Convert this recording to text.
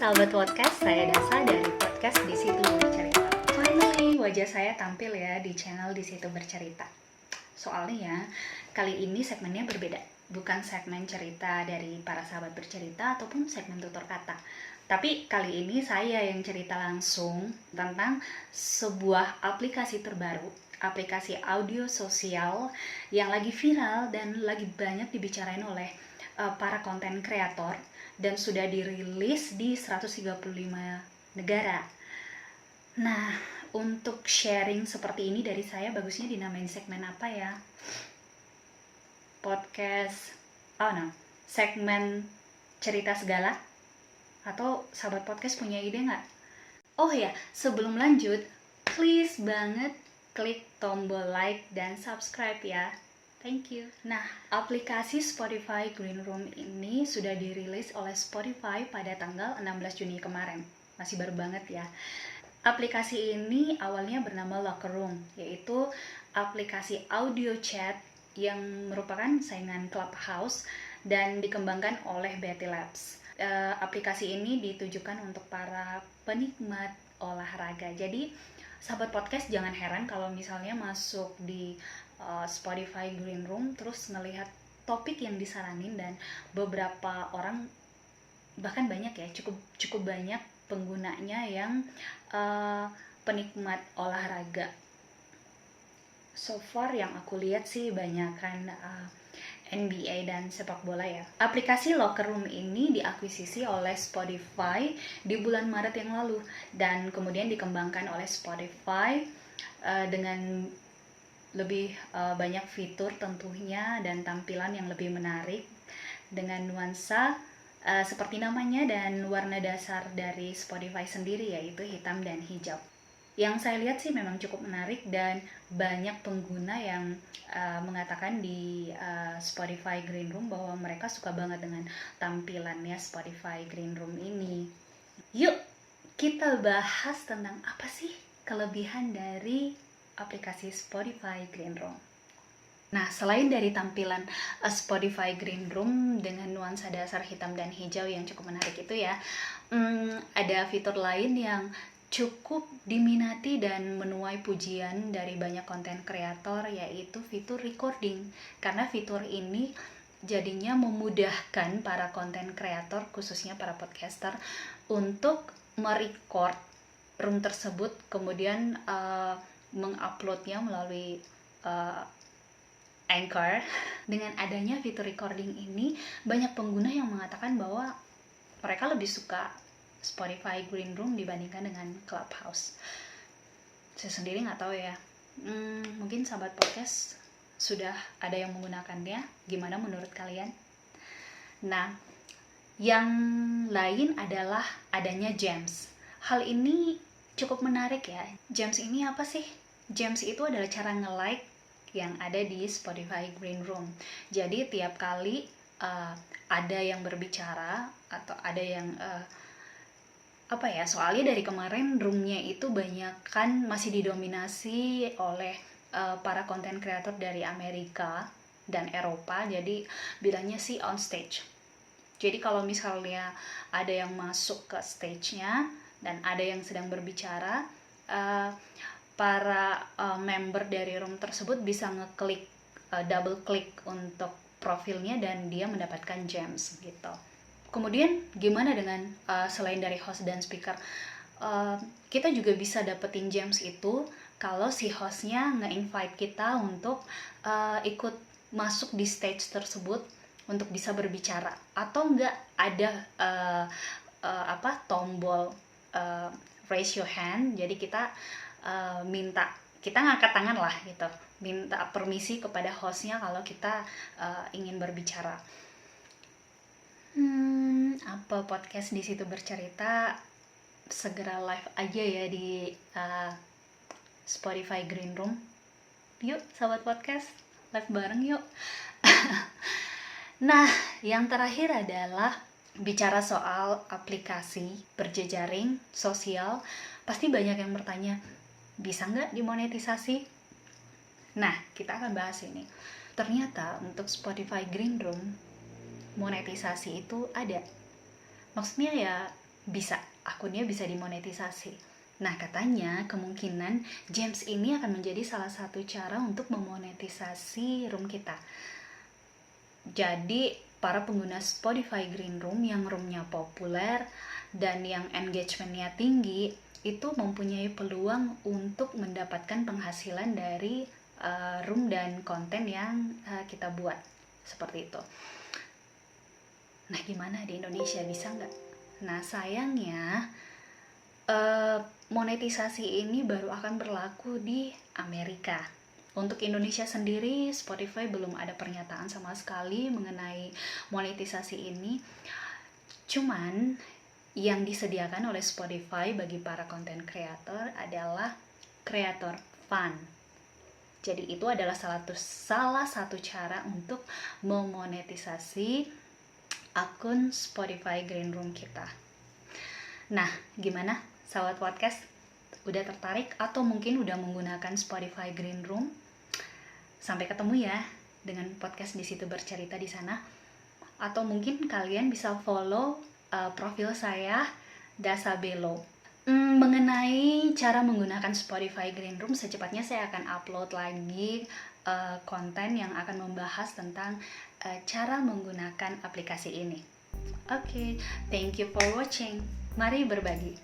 sahabat podcast, saya Dasa dari podcast Di Situ Bercerita. Finally, wajah saya tampil ya di channel Di Situ Bercerita. Soalnya, kali ini segmennya berbeda. Bukan segmen cerita dari para sahabat bercerita ataupun segmen tutur kata. Tapi kali ini saya yang cerita langsung tentang sebuah aplikasi terbaru, aplikasi audio sosial yang lagi viral dan lagi banyak dibicarain oleh para konten kreator dan sudah dirilis di 135 negara. Nah, untuk sharing seperti ini dari saya, bagusnya dinamain segmen apa ya? Podcast, segmen cerita segala? Atau sahabat podcast punya ide nggak? Oh ya, sebelum lanjut, please banget klik tombol like dan subscribe ya. Thank you. Nah, aplikasi Spotify Green Room ini sudah dirilis oleh Spotify pada tanggal 16 Juni kemarin. Masih baru banget ya. Aplikasi ini awalnya bernama Locker Room, yaitu aplikasi audio chat yang merupakan saingan Clubhouse dan dikembangkan oleh Betty Labs. Aplikasi ini ditujukan untuk para penikmat olahraga. Jadi, sahabat podcast jangan heran kalau misalnya masuk di Spotify Green Room terus melihat topik yang disaranin dan beberapa orang, bahkan banyak ya, cukup banyak penggunanya yang penikmat olahraga. So far yang aku lihat sih banyak kan NBA dan sepak bola ya. Aplikasi Locker Room ini diakuisisi oleh Spotify di bulan Maret yang lalu dan kemudian dikembangkan oleh Spotify dengan lebih banyak fitur tentunya dan tampilan yang lebih menarik dengan nuansa seperti namanya dan warna dasar dari Spotify sendiri, yaitu hitam dan hijau. Yang saya lihat sih memang cukup menarik dan banyak pengguna yang mengatakan di Spotify Green Room bahwa mereka suka banget dengan tampilannya Spotify Green Room ini. Yuk kita bahas tentang apa sih kelebihan dari aplikasi Spotify Green Room. Nah, selain dari tampilan Spotify Green Room dengan nuansa dasar hitam dan hijau yang cukup menarik itu ya, ada fitur lain yang cukup diminati dan menuai pujian dari banyak konten kreator, yaitu fitur recording. Karena fitur ini jadinya memudahkan para konten kreator, khususnya para podcaster, untuk merecord room tersebut, kemudian menguploadnya melalui Anchor. Dengan adanya fitur recording ini, banyak pengguna yang mengatakan bahwa mereka lebih suka Spotify Green Room dibandingkan dengan Clubhouse. Saya sendiri nggak tahu ya. Mungkin sahabat podcast sudah ada yang menggunakannya. Gimana menurut kalian? Nah, yang lain adalah adanya Gems. Hal ini cukup menarik ya. Gems ini apa sih? Gems itu adalah cara nge-like yang ada di Spotify Green Room. Jadi tiap kali ada yang berbicara atau ada yang soalnya dari kemarin roomnya itu banyak kan masih didominasi oleh para konten kreator dari Amerika dan Eropa. Jadi bilangnya sih on stage. Jadi kalau misalnya ada yang masuk ke stage-nya dan ada yang sedang berbicara, para member dari room tersebut bisa ngeklik, double klik untuk profilnya dan dia mendapatkan gems gitu. Kemudian gimana dengan selain dari host dan speaker, kita juga bisa dapetin gems itu kalau si hostnya nge-invite kita untuk ikut masuk di stage tersebut untuk bisa berbicara, atau enggak ada tombol raise your hand. Jadi kita kita ngangkat tangan lah gitu, minta permisi kepada hostnya kalau kita ingin berbicara. Apa podcast Di Situ Bercerita segera live aja ya di Spotify Green Room. Yuk sahabat podcast, live bareng yuk. Nah, yang terakhir adalah bicara soal aplikasi berjejaring sosial. Pasti banyak yang bertanya, bisa nggak dimonetisasi? Nah, kita akan bahas ini. Ternyata untuk Spotify Green Room, monetisasi itu ada. Maksudnya ya akunnya bisa dimonetisasi. Nah, katanya kemungkinan James ini akan menjadi salah satu cara untuk memonetisasi room kita. Jadi, para pengguna Spotify Green Room yang roomnya populer dan yang engagementnya tinggi, itu mempunyai peluang untuk mendapatkan penghasilan dari room dan konten yang kita buat. Seperti itu. Nah, gimana di Indonesia, bisa nggak? Nah, sayangnya monetisasi ini baru akan berlaku di Amerika. Untuk Indonesia sendiri, Spotify belum ada pernyataan sama sekali mengenai monetisasi ini. Cuman yang disediakan oleh Spotify bagi para content creator adalah creator fund. Jadi itu adalah salah satu cara untuk memonetisasi akun Spotify Green Room kita. Nah, gimana sahabat podcast? Udah tertarik atau mungkin udah menggunakan Spotify Green Room? Sampai ketemu ya dengan podcast di situ bercerita di sana. Atau mungkin kalian bisa follow profil saya Dasabelo. Mengenai cara menggunakan Spotify Green Room, secepatnya saya akan upload lagi konten yang akan membahas tentang cara menggunakan aplikasi ini. Oke, thank you for watching. Mari berbagi.